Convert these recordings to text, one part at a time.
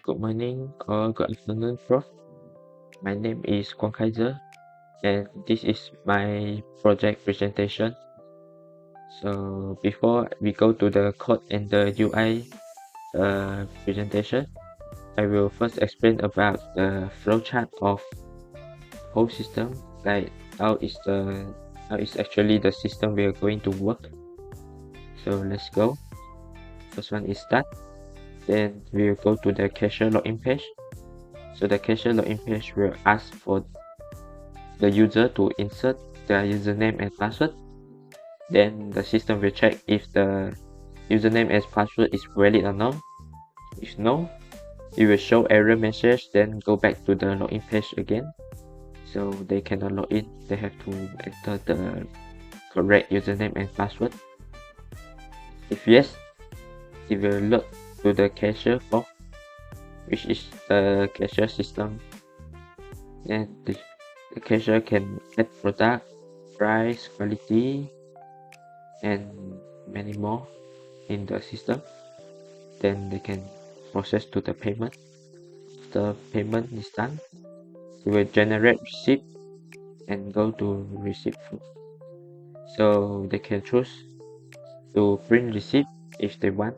Good morning or good afternoon, Prof. My name is Quang Kaiser, and this is my project presentation. So before we go to the code and the UI presentation, I will first explain about the flowchart of whole system, like how is actually the system we are going to work. So let's go. First one is start. Then we'll go to the cashier login page. So the cashier login page will ask for the user to insert their username and password. Then the system will check if the username and password is valid or not. If no, it will show error message, then go back to the login page again. So they cannot log in, they have to enter the correct username and password. If yes, it will load to the cashier form, which is the cashier system. Then the cashier can add product, price, quality, and many more in the system. Then they can process to the payment. The payment is done, it will generate receipt and go to receipt flow. So they can choose to print receipt if they want.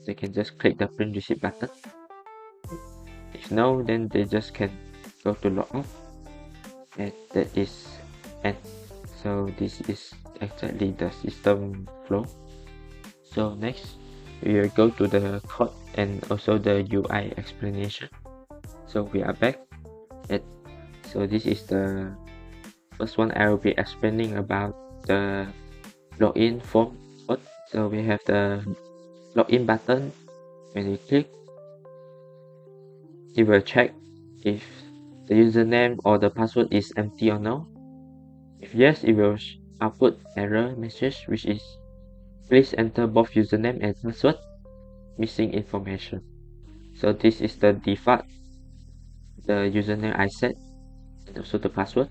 They can just click the print receipt button. If no, then they just can go to log out, and that is end. So this is exactly the system flow. So next we will go to the code and also the UI explanation. So we are back at, so this is the first one. I will be explaining about the login form code. So we have the login button. When you click, it will check if the username or the password is empty or no. If yes, it will output error message, which is please enter both username and password, missing information. So this is the default, the username I set, and also the password.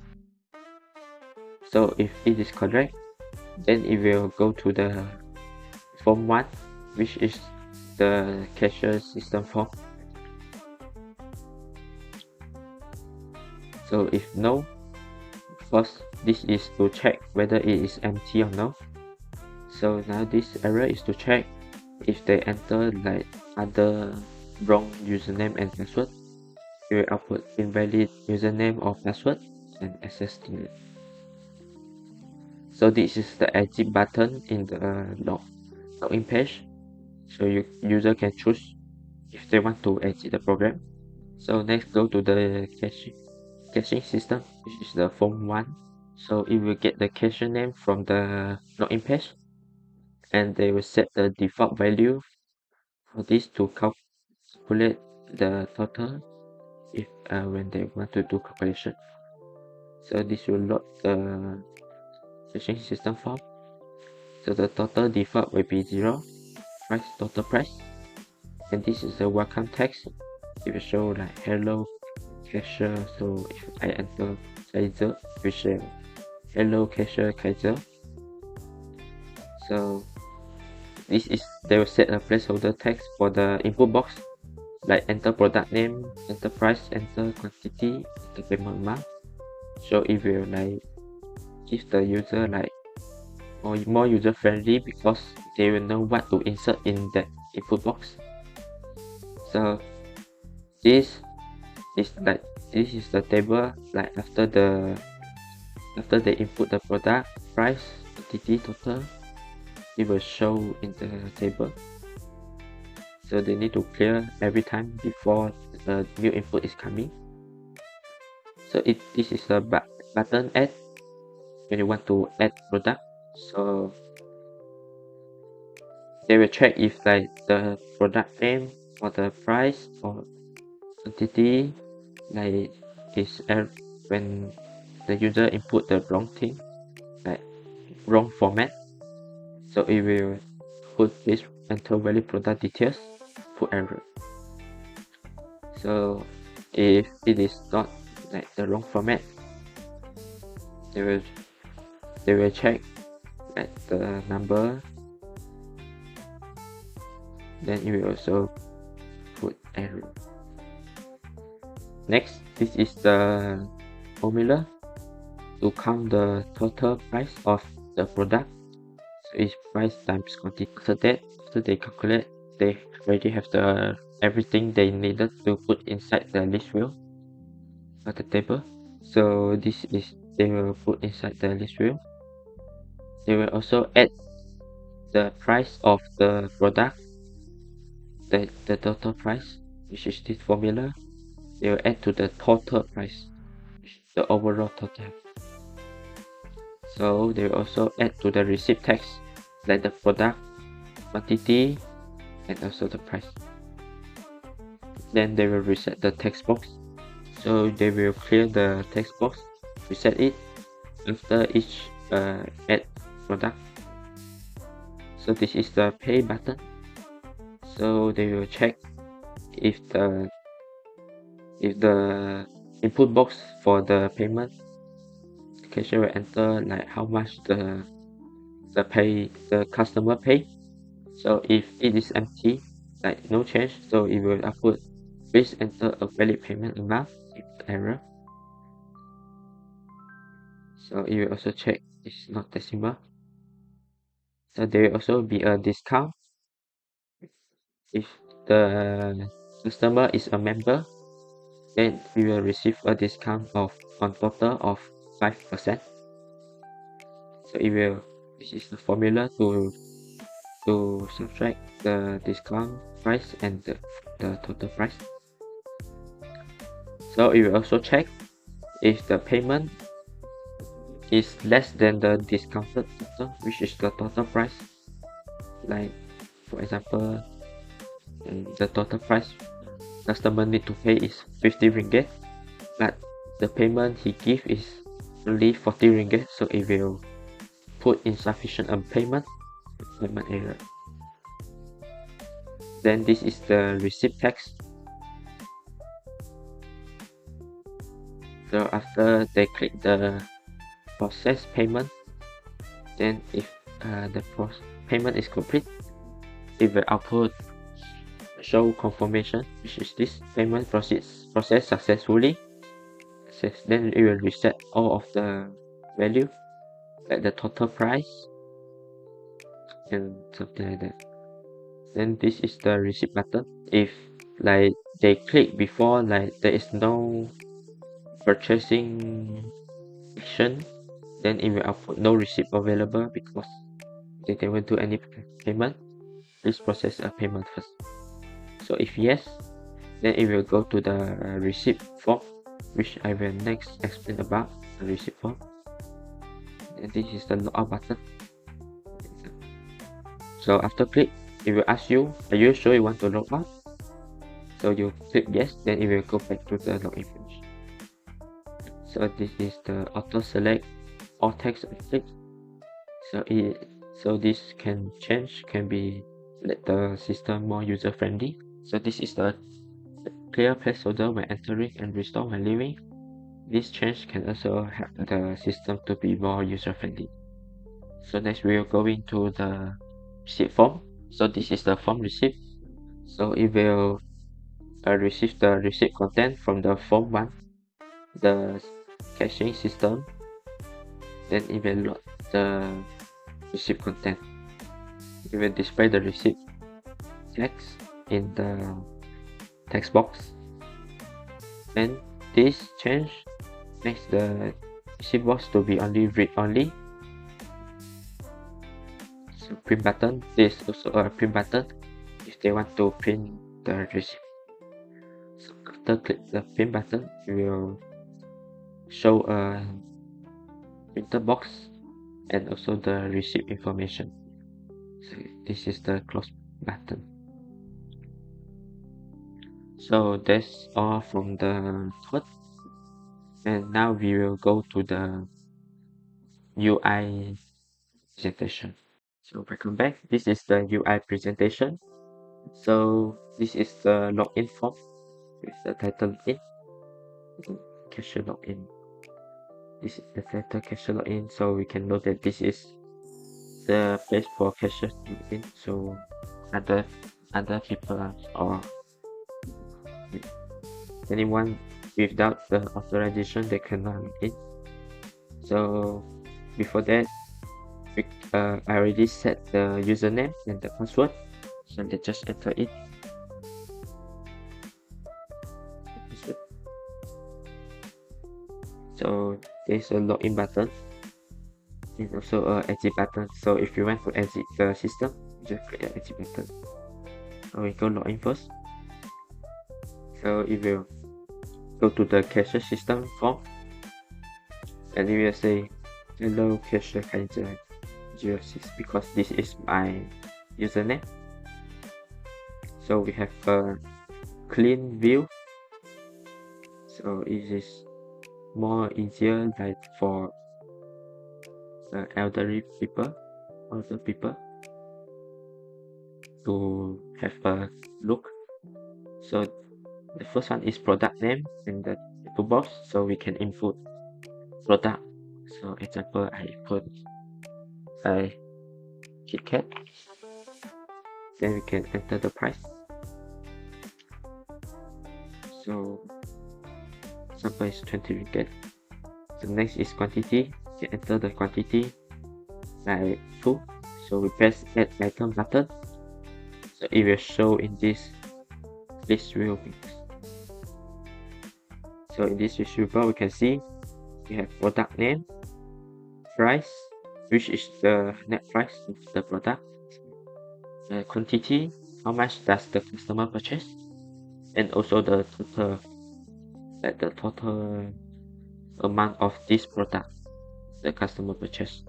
So if it is correct, then it will go to the form 1, which is the cashier system form. So if no, because this is to check whether it is empty or no. So now this error is to check if they enter like other wrong username and password. It will output invalid username or password and access denied. So this is the exit button in the login page. So user can choose if they want to exit the program. So next, go to the caching system, which is the form 1. So it will get the cache name from the login page, and they will set the default value for this to calculate the total if when they want to do calculation. So this will load the caching system form. So the total default will be 0, price, total price, and this is the welcome text. It will show like hello cashier. So if I enter Kaiser, it will show hello cashier Kaiser. So this is, they will set a placeholder text for the input box, like enter product name, enter price, enter quantity, enter payment amount. So it will like give the user like more user friendly, because they will know what to insert in that input box. So this is the table, like after they input the product, price, quantity, total, it will show in the table. So they need to clear every time before the new input is coming. So this is the button add when you want to add product. So they will check if like the product name or the price or quantity like is when the user input the wrong thing, like wrong format. So it will put this enter valid product details, put error. So if it is not like the wrong format, they will check like the number, then it will also put error. Next, this is the formula to count the total price of the product. So it's price times quantity. So that after they calculate, they already have the everything they needed to put inside the list view of the table. So this is they will put inside the list view. They will also add the price of the product, the total price, which is this formula. They will add to the total price, the overall total. So they will also add to the receipt text, like the product, quantity, and also the price. Then they will reset the text box. So they will clear the text box, reset it after each add product. So this is the pay button. So they will check if the input box for the payment, the cashier will enter like how much the customer pay. So if it is empty, like no change, so it will output please enter a valid payment amount if error. So it will also check it's not decimal. So there will also be a discount if the customer is a member, then we will receive a discount of on total of 5%. So it will, this is the formula to subtract the discount price and the total price. So it will also check if the payment is less than the discounted total, which is the total price. Like for example, the total price customer need to pay is 50 ringgit, but the payment he give is only 40 ringgit, so it will put insufficient payment error. Then this is the receipt text. So after they click the process payment, then if the payment is complete, it will output show confirmation, which is this payment process successfully. Then it will reset all of the value, like the total price and something like that. Then this is the receipt button. If like they click before, like there is no purchasing action, then it will output no receipt available because they didn't do any payment. Please process a payment first. So if yes, then it will go to the receipt form, which I will next explain about the receipt form. And this is the logout button. So after click, it will ask you, are you sure you want to log out? So you click yes, then it will go back to the login page. So this is the auto select all text I click. So this can change, can be let the system more user friendly. So this is the clear placeholder when entering and restore when leaving. This change can also help the system to be more user friendly. So next we will go into the receipt form. So this is the form receipt. So it will receive the receipt content from the form 1, the caching system. Then it will load the receipt content. It will display the receipt text in the text box. And this change makes the receipt box to be only read only. So print button, this is also a print button if they want to print the receipt. So after click the print button, it will show a printer box and also the receipt information. So this is the close button. So that's all from the code. And now we will go to the UI presentation. So welcome back. This is the UI presentation. So this is the login form with the title login, cashier login. This is the title cashier login. So we can note that this is the place for cashier to login. So other people or anyone without the authorization they cannot log in. So before that, I already set the username and the password, so they just enter it. So there's a login button and also a exit button. So if you want to exit the system, just click the exit button. So we go login first. So if you go to the cashier system form, and it will say hello cashier Kaiser 06 because this is my username. So we have a clean view, so it is more easier like for the elderly people, older people to have a look. So the first one is product name and the toolbox, so we can input product. So example, I put a KitKat, then we can enter the price. So example is 20 ringgit. The next is quantity. We enter the quantity like 2. So we press add item button. So it will show in this list view. So in this list view bar, we can see we have product name, price, which is the net price of the product, the quantity, how much does the customer purchase, and also the total, like the total amount of this product the customer purchase.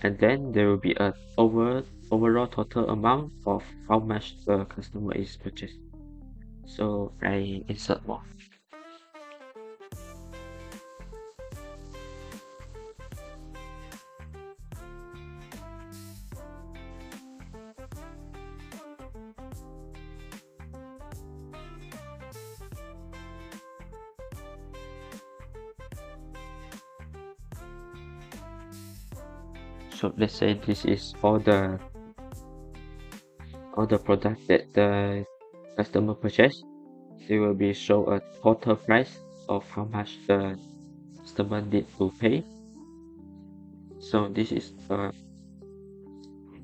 And then there will be a overall total amount of how much the customer is purchased. So I insert more. So let's say this is all the products that the customer purchased. It will be show a total price of how much the customer need to pay. So this is a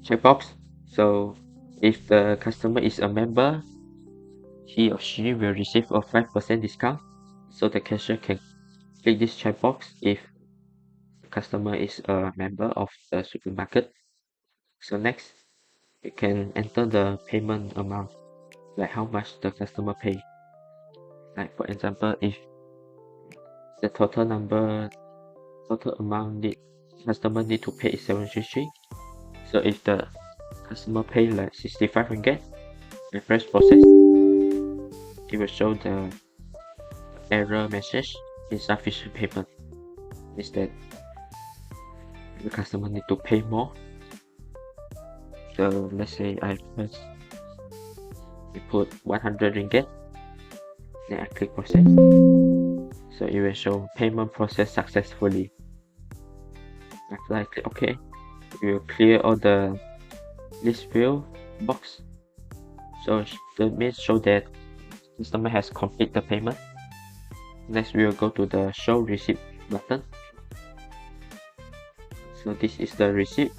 checkbox. So if the customer is a member, he or she will receive a 5% discount. So the cashier can click this checkbox if the customer is a member of the supermarket. So next, you can enter the payment amount, like how much the customer pay. Like for example, if the total amount customer need to pay is 733. So if the customer pay like 65 ringgit and press process, it will show the error message, insufficient payment. Instead, the customer need to pay more. So let's say I put 100 ringgit, then I click process. So it will show payment process successfully. After I click OK, it will clear all the list view box. So that means show that customer has completed the payment. Next, we will go to the show receipt button. So this is the receipt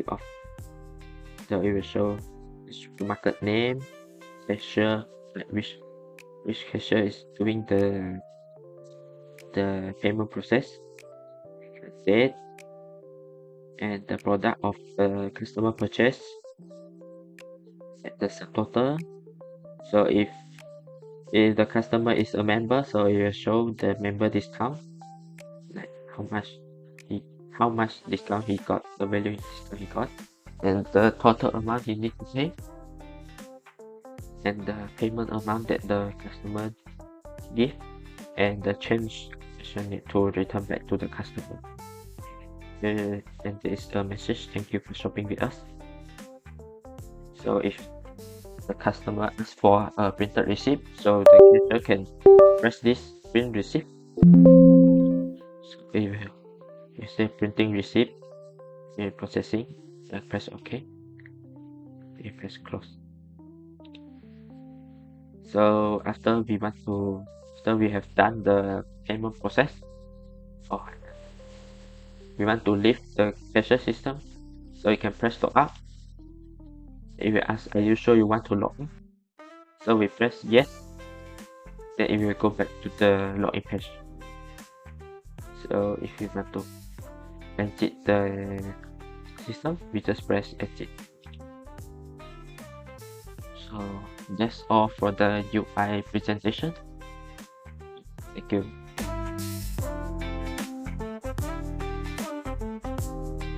of. So it will show the supermarket name, cashier, like which cashier is doing the payment process, date, and the product of the customer purchase, and the subtotal. So if the customer is a member, so it will show the member discount, like how much discount he got, the value discount he got, and the total amount he needs to pay, and the payment amount that the customer give, and the change need to return back to the customer. And there is the message, thank you for shopping with us. So if the customer asks for a printed receipt, so the cashier can press this print receipt. So if you say printing receipt, processing, then press OK. You press close. So after we have done the payment process, or we want to leave the cashier system, so you can press log out. If you ask, are you sure you want to log in? So we press yes, then it will go back to the login page. So if you want to exit the system, we just press exit. So that's all for the UI presentation. Thank you.